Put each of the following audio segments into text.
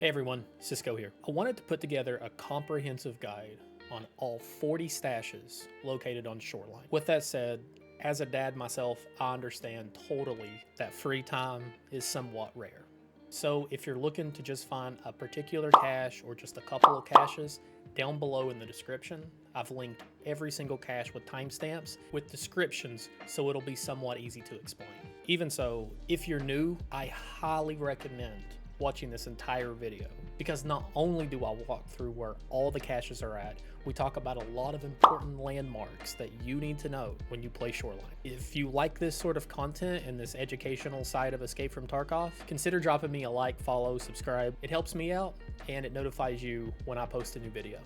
Hey everyone, Cisco here. I wanted to put together a comprehensive guide on all 40 stashes located on Shoreline. With that said, as a dad myself, I understand totally that free time is somewhat rare. So if you're looking to just find a particular cache or just a couple of caches, down below in the description, I've linked every single cache with timestamps with descriptions so it'll be somewhat easy to explain. Even so, if you're new, I highly recommend watching this entire video, because not only do I walk through where all the caches are at, we talk about a lot of important landmarks that you need to know when you play Shoreline. If you like this sort of content and this educational side of Escape from Tarkov, consider dropping me a like, follow, subscribe. It helps me out and it notifies you when I post a new video.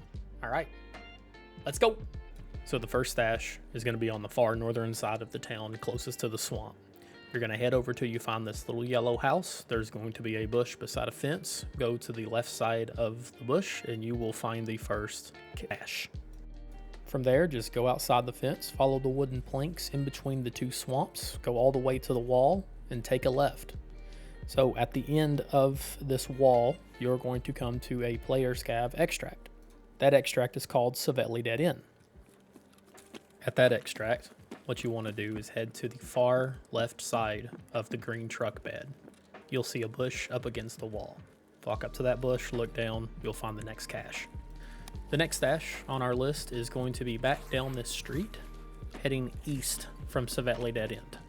All right, let's go. So the first stash is going to be on the far northern side of the town, closest to the swamp. You're going to head over till you find this little yellow house. There's going to be a bush beside a fence. Go to the left side of the bush and you will find the first cache. From there, just go outside the fence, follow the wooden planks in between the two swamps, go all the way to the wall and take a left. So at the end of this wall, you're going to come to a player scav extract. That extract is called Shoreline Dead End. At that extract, what you want to do is head to the far left side of the green truck bed. You'll see a bush up against the wall. Walk up to that bush, look down, you'll find the next cache. The next stash on our list is going to be back down this street, heading east from Shoreline Dead End.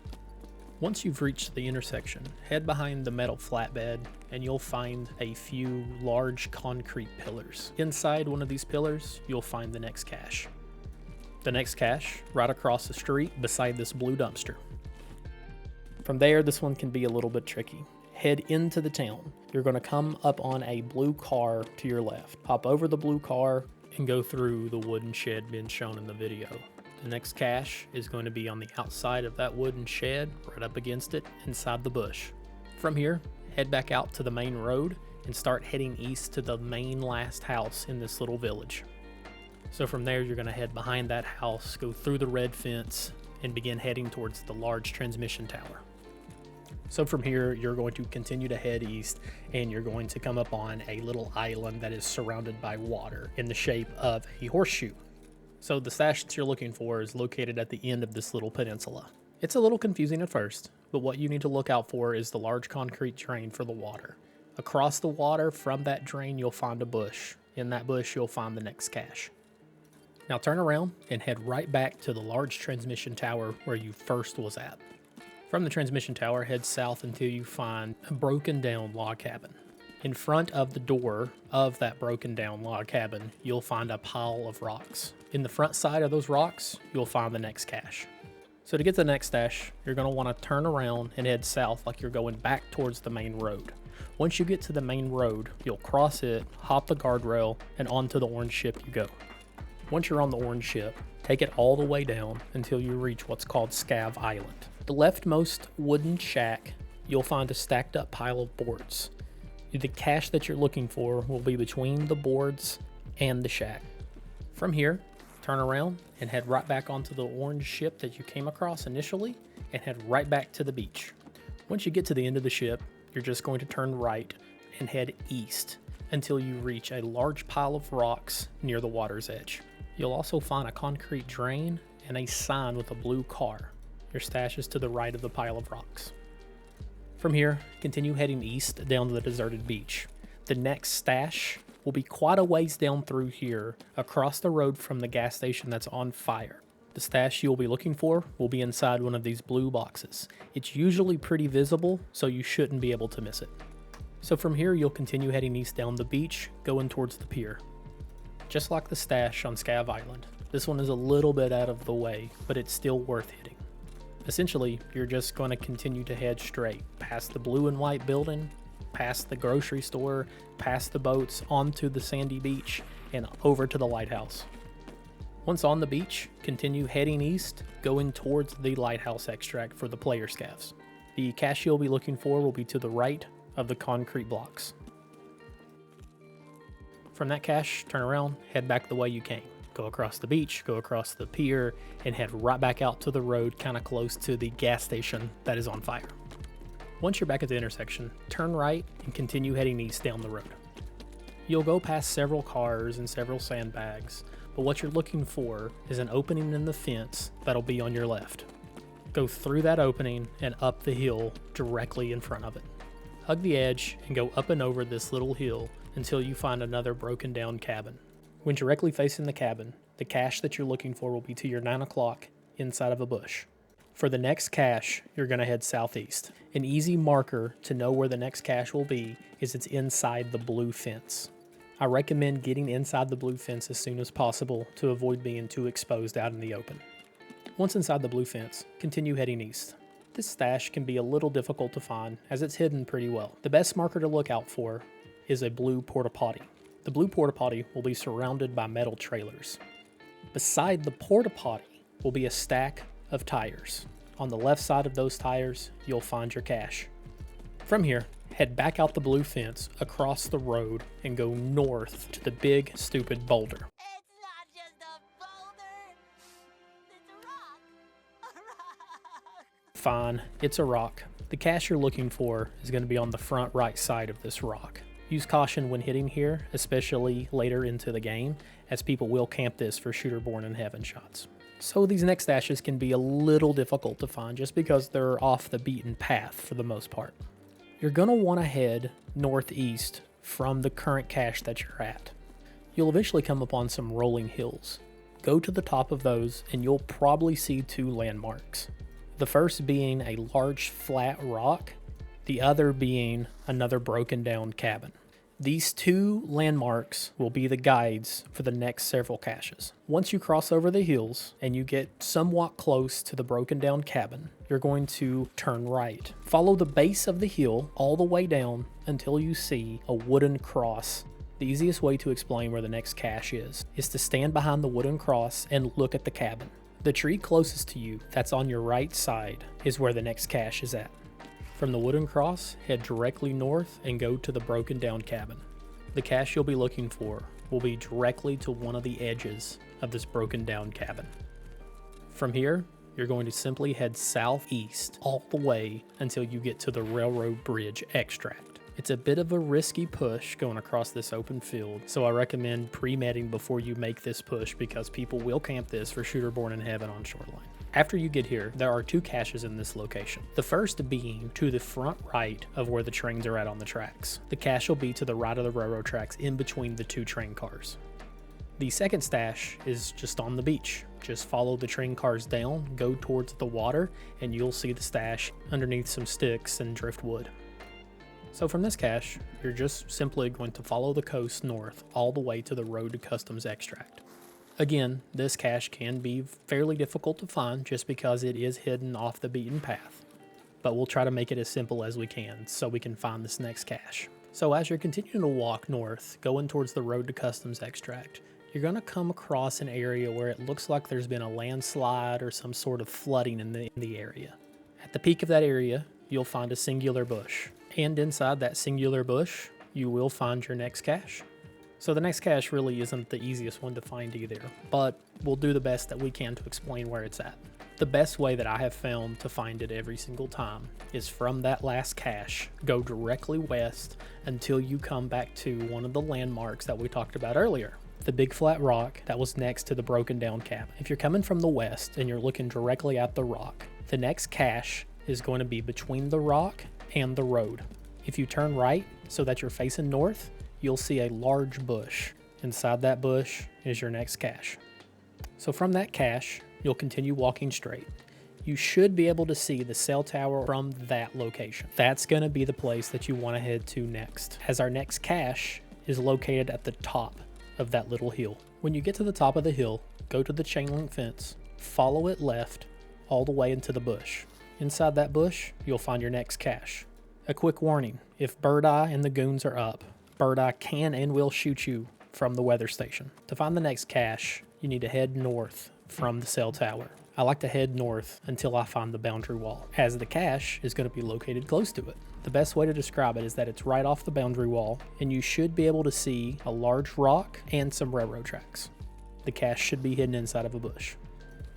Once you've reached the intersection, head behind the metal flatbed and you'll find a few large concrete pillars. Inside one of these pillars, you'll find the next cache. The next cache, right across the street beside this blue dumpster. From there, this one can be a little bit tricky. Head into the town. You're going to come up on a blue car to your left. Hop over the blue car and go through the wooden shed being shown in the video. The next cache is going to be on the outside of that wooden shed, right up against it, inside the bush. From here, head back out to the main road and start heading east to the main last house in this little village. So from there, you're going to head behind that house, go through the red fence, and begin heading towards the large transmission tower. So from here, you're going to continue to head east, and you're going to come up on a little island that is surrounded by water in the shape of a horseshoe. So the stash that you're looking for is located at the end of this little peninsula. It's a little confusing at first, but what you need to look out for is the large concrete drain for the water. Across the water from that drain, you'll find a bush. In that bush, you'll find the next cache. Now turn around and head right back to the large transmission tower where you first was at. From the transmission tower, head south until you find a broken down log cabin. In front of the door of that broken down log cabin, you'll find a pile of rocks. In the front side of those rocks, you'll find the next cache. So to get to the next stash, you're going to want to turn around and head south like you're going back towards the main road. Once you get to the main road, you'll cross it, hop the guardrail, and onto the orange ship you go. Once you're on the orange ship, take it all the way down until you reach what's called Scav Island. The leftmost wooden shack, you'll find a stacked up pile of boards. The cache that you're looking for will be between the boards and the shack. From here, turn around and head right back onto the orange ship that you came across initially and head right back to the beach. Once you get to the end of the ship, you're just going to turn right and head east until you reach a large pile of rocks near the water's edge. You'll also find a concrete drain and a sign with a blue car. Your stash is to the right of the pile of rocks. From here, continue heading east down to the deserted beach. The next stash will be quite a ways down through here, across the road from the gas station that's on fire. The stash you'll be looking for will be inside one of these blue boxes. It's usually pretty visible, so you shouldn't be able to miss it. So from here, you'll continue heading east down the beach, going towards the pier. Just like the stash on Scav Island, this one is a little bit out of the way, but it's still worth hitting. Essentially, you're just going to continue to head straight, past the blue and white building, past the grocery store, past the boats, onto the sandy beach, and over to the lighthouse. Once on the beach, continue heading east, going towards the lighthouse extract for the player scavs. The cache you'll be looking for will be to the right of the concrete blocks. From that cache, turn around, head back the way you came. Go across the beach, go across the pier, and head right back out to the road kind of close to the gas station that is on fire. Once you're back at the intersection, turn right and continue heading east down the road. You'll go past several cars and several sandbags, but what you're looking for is an opening in the fence that'll be on your left. Go through that opening and up the hill directly in front of it. Hug the edge and go up and over this little hill until you find another broken down cabin. When directly facing the cabin, the cache that you're looking for will be to your 9 o'clock inside of a bush. For the next cache, you're going to head southeast. An easy marker to know where the next cache will be is it's inside the blue fence. I recommend getting inside the blue fence as soon as possible to avoid being too exposed out in the open. Once inside the blue fence, continue heading east. This stash can be a little difficult to find as it's hidden pretty well. The best marker to look out for is a blue porta potty. The blue porta potty will be surrounded by metal trailers. Beside the porta potty will be a stack of tires. On the left side of those tires, you'll find your cache. From here, head back out the blue fence, across the road, and go north to the big, stupid boulder. It's not just a boulder. It's a rock. A rock. Fine, it's a rock. The cache you're looking for is going to be on the front right side of this rock. Use caution when hitting here, especially later into the game, as people will camp this for shooter born in heaven shots. So these next stashes can be a little difficult to find just because they're off the beaten path for the most part. You're going to want to head northeast from the current cache that you're at. You'll eventually come upon some rolling hills. Go to the top of those and you'll probably see two landmarks. The first being a large flat rock, the other being another broken down cabin. These two landmarks will be the guides for the next several caches. Once you cross over the hills and you get somewhat close to the broken down cabin, you're going to turn right. Follow the base of the hill all the way down until you see a wooden cross. The easiest way to explain where the next cache is to stand behind the wooden cross and look at the cabin. The tree closest to you, that's on your right side, is where the next cache is at. From the wooden cross, head directly north and go to the broken down cabin. The cache you'll be looking for will be directly to one of the edges of this broken down cabin. From here, you're going to simply head southeast all the way until you get to the railroad bridge extract. It's a bit of a risky push going across this open field, so I recommend pre-medding before you make this push because people will camp this for shooter born in heaven on Shoreline. After you get here, there are two caches in this location. The first being to the front right of where the trains are at on the tracks. The cache will be to the right of the railroad tracks in between the two train cars. The second stash is just on the beach. Just follow the train cars down, go towards the water, and you'll see the stash underneath some sticks and driftwood. So from this cache, you're just simply going to follow the coast north all the way to the road to customs extract. Again, this cache can be fairly difficult to find just because it is hidden off the beaten path, but we'll try to make it as simple as we can so we can find this next cache. So as you're continuing to walk north, going towards the road to customs extract, you're going to come across an area where it looks like there's been a landslide or some sort of flooding in the area. At the peak of that area, you'll find a singular bush, and inside that singular bush, you will find your next cache. So the next cache really isn't the easiest one to find either, but we'll do the best that we can to explain where it's at. The best way that I have found to find it every single time is from that last cache, go directly west until you come back to one of the landmarks that we talked about earlier, the big flat rock that was next to the broken down cabin. If you're coming from the west and you're looking directly at the rock, the next cache is going to be between the rock and the road. If you turn right so that you're facing north, you'll see a large bush. Inside that bush is your next cache. So from that cache, you'll continue walking straight. You should be able to see the cell tower from that location. That's going to be the place that you want to head to next, as our next cache is located at the top of that little hill. When you get to the top of the hill, go to the chain link fence, follow it left all the way into the bush. Inside that bush, you'll find your next cache. A quick warning, if Bird Eye and the goons are up, Bird Eye can and will shoot you from the weather station. To find the next cache, you need to head north from the cell tower. I like to head north until I find the boundary wall, as the cache is going to be located close to it. The best way to describe it is that it's right off the boundary wall, and you should be able to see a large rock and some railroad tracks. The cache should be hidden inside of a bush.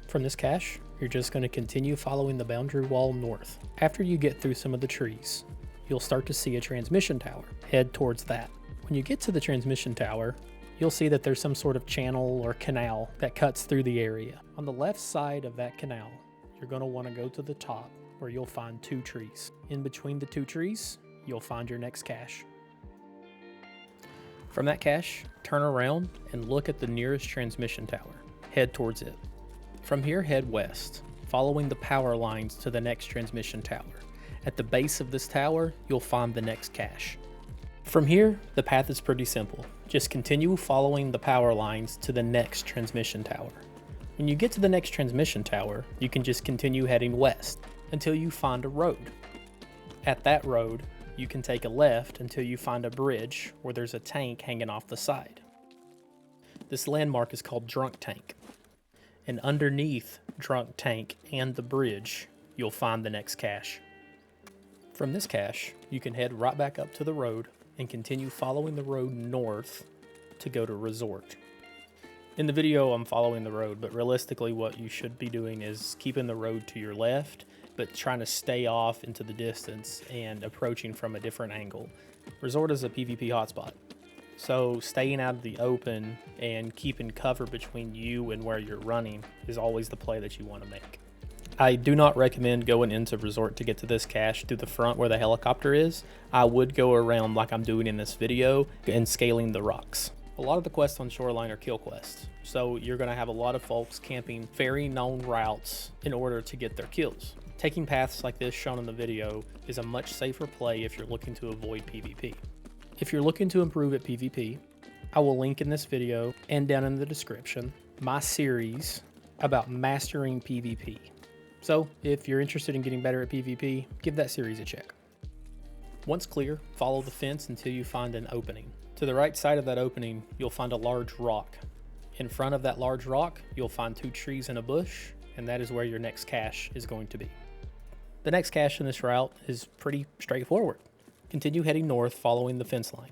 From this cache, you're just going to continue following the boundary wall north. After you get through some of the trees, you'll start to see a transmission tower. Head towards that. When you get to the transmission tower, you'll see that there's some sort of channel or canal that cuts through the area. On the left side of that canal, you're going to want to go to the top where you'll find 2 trees. In between the 2 trees, you'll find your next cache. From that cache, turn around and look at the nearest transmission tower. Head towards it. From here, head west, following the power lines to the next transmission tower. At the base of this tower, you'll find the next cache. From here, the path is pretty simple. Just continue following the power lines to the next transmission tower. When you get to the next transmission tower, you can just continue heading west until you find a road. At that road, you can take a left until you find a bridge where there's a tank hanging off the side. This landmark is called Drunk Tank. And underneath Drunk Tank and the bridge, you'll find the next cache. From this cache, you can head right back up to the road and continue following the road north to go to Resort. In the video, I'm following the road, but realistically what you should be doing is keeping the road to your left, but trying to stay off into the distance and approaching from a different angle. Resort is a PvP hotspot, so staying out of the open and keeping cover between you and where you're running is always the play that you want to make. I do not recommend going into Resort to get to this cache through the front where the helicopter is. I would go around like I'm doing in this video and scaling the rocks. A lot of the quests on Shoreline are kill quests, so you're going to have a lot of folks camping very known routes in order to get their kills. Taking paths like this shown in the video is a much safer play if you're looking to avoid PvP. If you're looking to improve at PvP, I will link in this video and down in the description my series about mastering PvP. So if you're interested in getting better at PvP, give that series a check. Once clear, follow the fence until you find an opening. To the right side of that opening, you'll find a large rock. In front of that large rock, you'll find 2 trees and a bush, and that is where your next cache is going to be. The next cache in this route is pretty straightforward. Continue heading north following the fence line.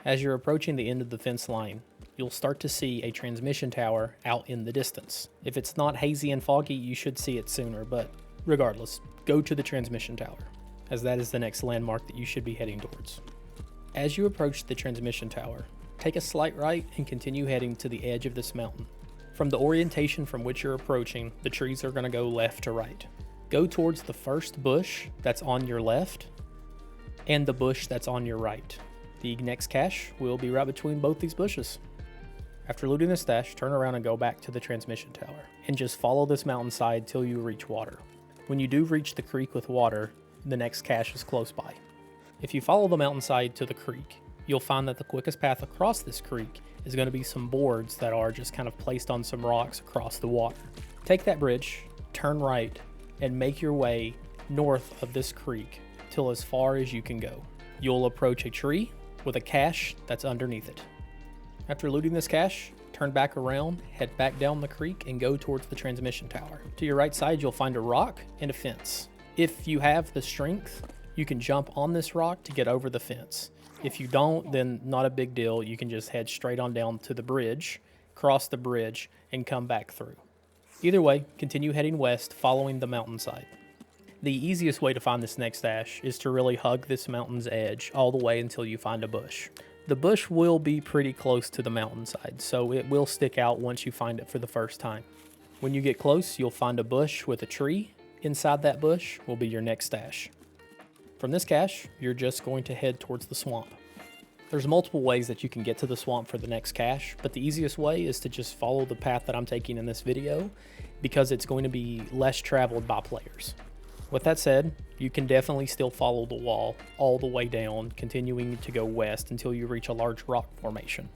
As you're approaching the end of the fence line, you'll start to see a transmission tower out in the distance. If it's not hazy and foggy, you should see it sooner, but regardless, go to the transmission tower, as that is the next landmark that you should be heading towards. As you approach the transmission tower, take a slight right and continue heading to the edge of this mountain. From the orientation from which you're approaching, the trees are going to go left to right. Go towards the first bush that's on your left and the bush that's on your right. The next cache will be right between both these bushes. After looting the stash, turn around and go back to the transmission tower and just follow this mountainside till you reach water. When you do reach the creek with water, the next cache is close by. If you follow the mountainside to the creek, you'll find that the quickest path across this creek is going to be some boards that are just kind of placed on some rocks across the water. Take that bridge, turn right, and make your way north of this creek till as far as you can go. You'll approach a tree with a cache that's underneath it. After looting this cache, turn back around, head back down the creek, and go towards the transmission tower. To your right side, you'll find a rock and a fence. If you have the strength, you can jump on this rock to get over the fence. If you don't, then not a big deal. You can just head straight on down to the bridge, cross the bridge, and come back through. Either way, continue heading west following the mountainside. The easiest way to find this next stash is to really hug this mountain's edge all the way until you find a bush. The bush will be pretty close to the mountainside, so it will stick out once you find it for the first time. When you get close, you'll find a bush with a tree. Inside that bush will be your next stash. From this cache, you're just going to head towards the swamp. There's multiple ways that you can get to the swamp for the next cache, but the easiest way is to just follow the path that I'm taking in this video because it's going to be less traveled by players. With that said, you can definitely still follow the wall all the way down, continuing to go west until you reach a large rock formation.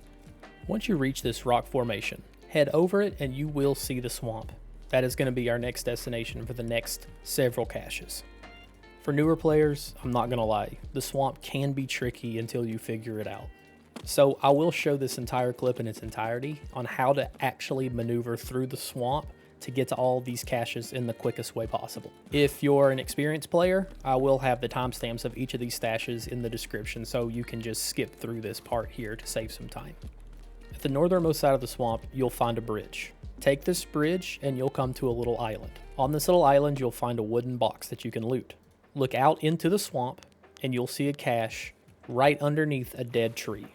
Once you reach this rock formation, head over it and you will see the swamp. That is going to be our next destination for the next several caches. For newer players, I'm not going to lie, the swamp can be tricky until you figure it out. So I will show this entire clip in its entirety on how to actually maneuver through the swamp to get to all these caches in the quickest way possible. If you're an experienced player, I will have the timestamps of each of these stashes in the description so you can just skip through this part here to save some time. At the northernmost side of the swamp, you'll find a bridge. Take this bridge and you'll come to a little island. On this little island, you'll find a wooden box that you can loot. Look out into the swamp and you'll see a cache right underneath a dead tree.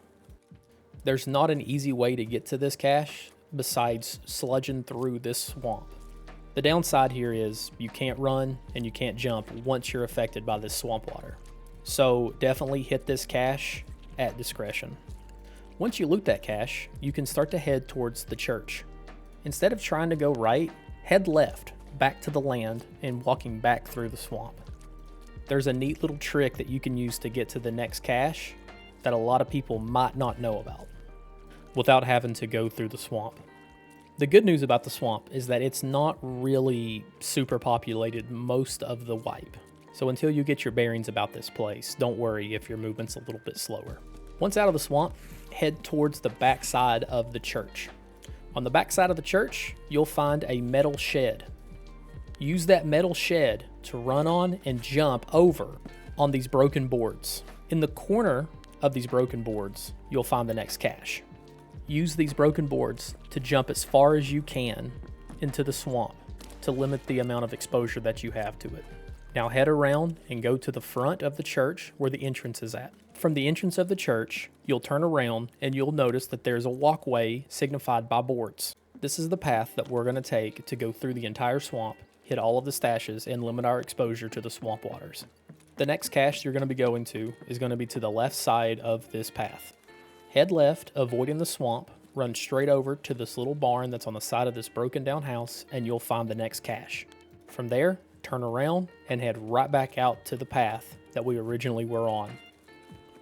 There's not an easy way to get to this cache besides sludging through this swamp. The downside here is you can't run and you can't jump once you're affected by this swamp water. So definitely hit this cache at discretion. Once you loot that cache, you can start to head towards the church. Instead of trying to go right, head left, back to the land and walking back through the swamp. There's a neat little trick that you can use to get to the next cache that a lot of people might not know about without having to go through the swamp. The good news about the swamp is that it's not really super populated most of the wipe. So until you get your bearings about this place, don't worry if your movement's a little bit slower. Once out of the swamp, head towards the back side of the church. On the back side of the church, you'll find a metal shed. Use that metal shed to run on and jump over on these broken boards. In the corner of these broken boards, you'll find the next cache. Use these broken boards to jump as far as you can into the swamp to limit the amount of exposure that you have to it. Now head around and go to the front of the church where the entrance is at. From the entrance of the church, you'll turn around and you'll notice that there's a walkway signified by boards. This is the path that we're going to take to go through the entire swamp, hit all of the stashes, and limit our exposure to the swamp waters. The next cache you're going to be going to is going to be to the left side of this path. Head left, avoiding the swamp, run straight over to this little barn that's on the side of this broken down house, and you'll find the next cache. From there, turn around and head right back out to the path that we originally were on.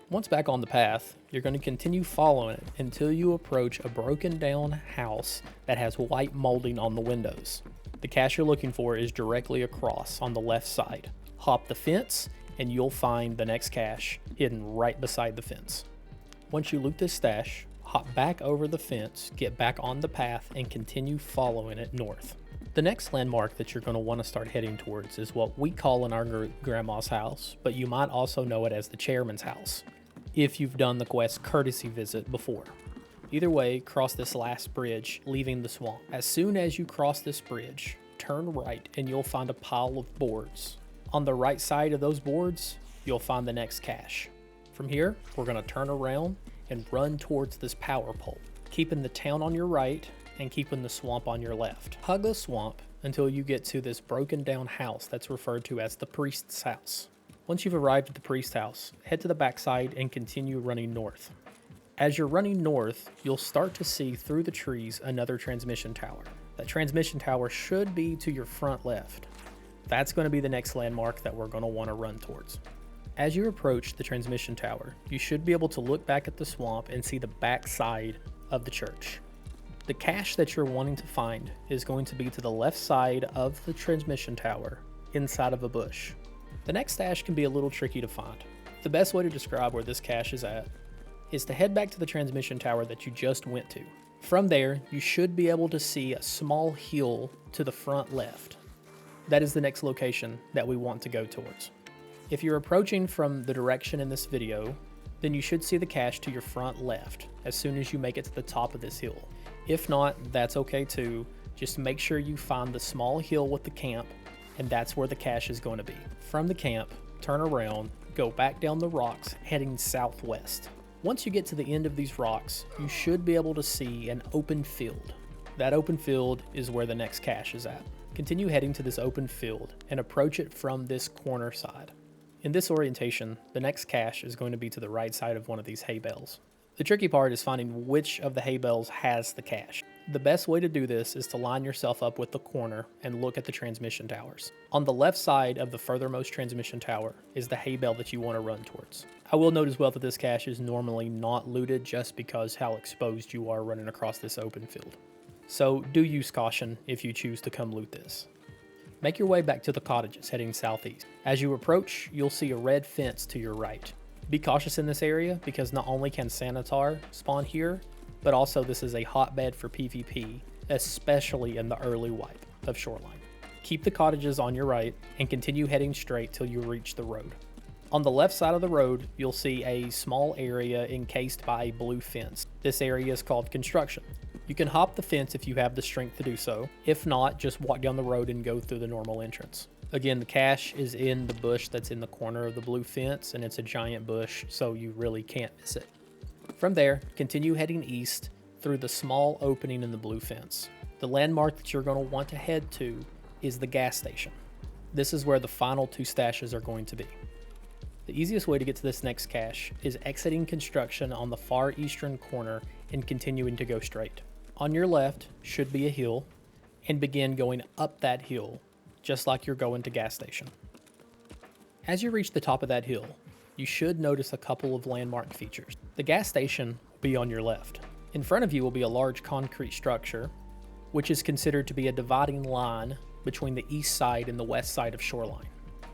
Once back on the path, you're going to continue following it until you approach a broken down house that has white molding on the windows. The cache you're looking for is directly across on the left side. Hop the fence and you'll find the next cache hidden right beside the fence. Once you loot this stash, hop back over the fence, get back on the path, and continue following it north. The next landmark that you're going to want to start heading towards is what we call in our grandma's house, but you might also know it as the chairman's house, if you've done the quest courtesy visit before. Either way, cross this last bridge, leaving the swamp. As soon as you cross this bridge, turn right and you'll find a pile of boards. On the right side of those boards, you'll find the next cache. From here, we're going to turn around and run towards this power pole, keeping the town on your right and keeping the swamp on your left. Hug the swamp until you get to this broken down house that's referred to as the priest's house. Once you've arrived at the priest's house, head to the backside and continue running north. As you're running north, you'll start to see through the trees another transmission tower. That transmission tower should be to your front left. That's going to be the next landmark that we're going to want to run towards. As you approach the transmission tower, you should be able to look back at the swamp and see the back side of the church. The cache that you're wanting to find is going to be to the left side of the transmission tower, inside of a bush. The next stash can be a little tricky to find. The best way to describe where this cache is at is to head back to the transmission tower that you just went to. From there, you should be able to see a small hill to the front left. That is the next location that we want to go towards. If you're approaching from the direction in this video, then you should see the cache to your front left as soon as you make it to the top of this hill. If not, that's okay too. Just make sure you find the small hill with the camp, and that's where the cache is going to be. From the camp, turn around, go back down the rocks, heading southwest. Once you get to the end of these rocks, you should be able to see an open field. That open field is where the next cache is at. Continue heading to this open field and approach it from this corner side. In this orientation, the next cache is going to be to the right side of one of these hay bales. The tricky part is finding which of the hay bales has the cache. The best way to do this is to line yourself up with the corner and look at the transmission towers. On the left side of the furthermost transmission tower is the hay bale that you want to run towards. I will note as well that this cache is normally not looted just because how exposed you are running across this open field. So do use caution if you choose to come loot this. Make your way back to the cottages heading southeast. As you approach, you'll see a red fence to your right. Be cautious in this area because not only can Sanitar spawn here, but also this is a hotbed for PvP, especially in the early wipe of Shoreline. Keep the cottages on your right and continue heading straight till you reach the road. On the left side of the road, you'll see a small area encased by a blue fence. This area is called construction. You can hop the fence if you have the strength to do so. If not, just walk down the road and go through the normal entrance. Again, the cache is in the bush that's in the corner of the blue fence, and it's a giant bush, so you really can't miss it. From there, continue heading east through the small opening in the blue fence. The landmark that you're going to want to head to is the gas station. This is where the final 2 stashes are going to be. The easiest way to get to this next cache is exiting construction on the far eastern corner and continuing to go straight. On your left should be a hill, and begin going up that hill, just like you're going to gas station. As you reach the top of that hill, you should notice a couple of landmark features. The gas station will be on your left. In front of you will be a large concrete structure, which is considered to be a dividing line between the east side and the west side of Shoreline.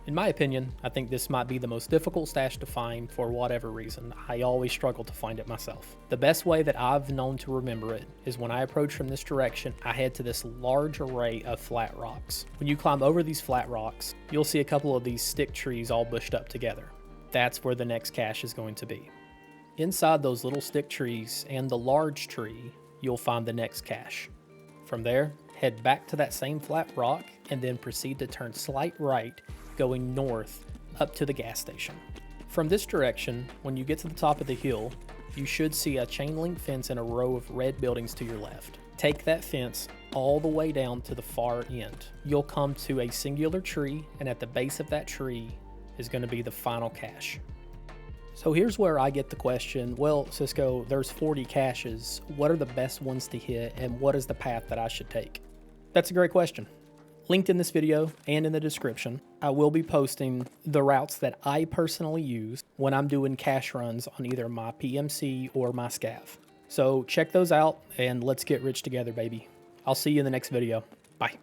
In my opinion, I think this might be the most difficult stash to find for whatever reason. I always struggle to find it myself. The best way that I've known to remember it is when I approach from this direction, I head to this large array of flat rocks. When you climb over these flat rocks, you'll see a couple of these stick trees all bushed up together. That's where the next cache is going to be. Inside those little stick trees and the large tree, you'll find the next cache. From there, head back to that same flat rock and then proceed to turn slight right, going north up to the gas station. From this direction, when you get to the top of the hill, you should see a chain link fence and a row of red buildings to your left. Take that fence all the way down to the far end. You'll come to a singular tree, and at the base of that tree is going to be the final cache. So here's where I get the question, well, Cisco, there's 40 caches. What are the best ones to hit, and what is the path that I should take? That's a great question. Linked in this video and in the description, I will be posting the routes that I personally use when I'm doing cache runs on either my PMC or my Scav. So check those out and let's get rich together, baby. I'll see you in the next video. Bye.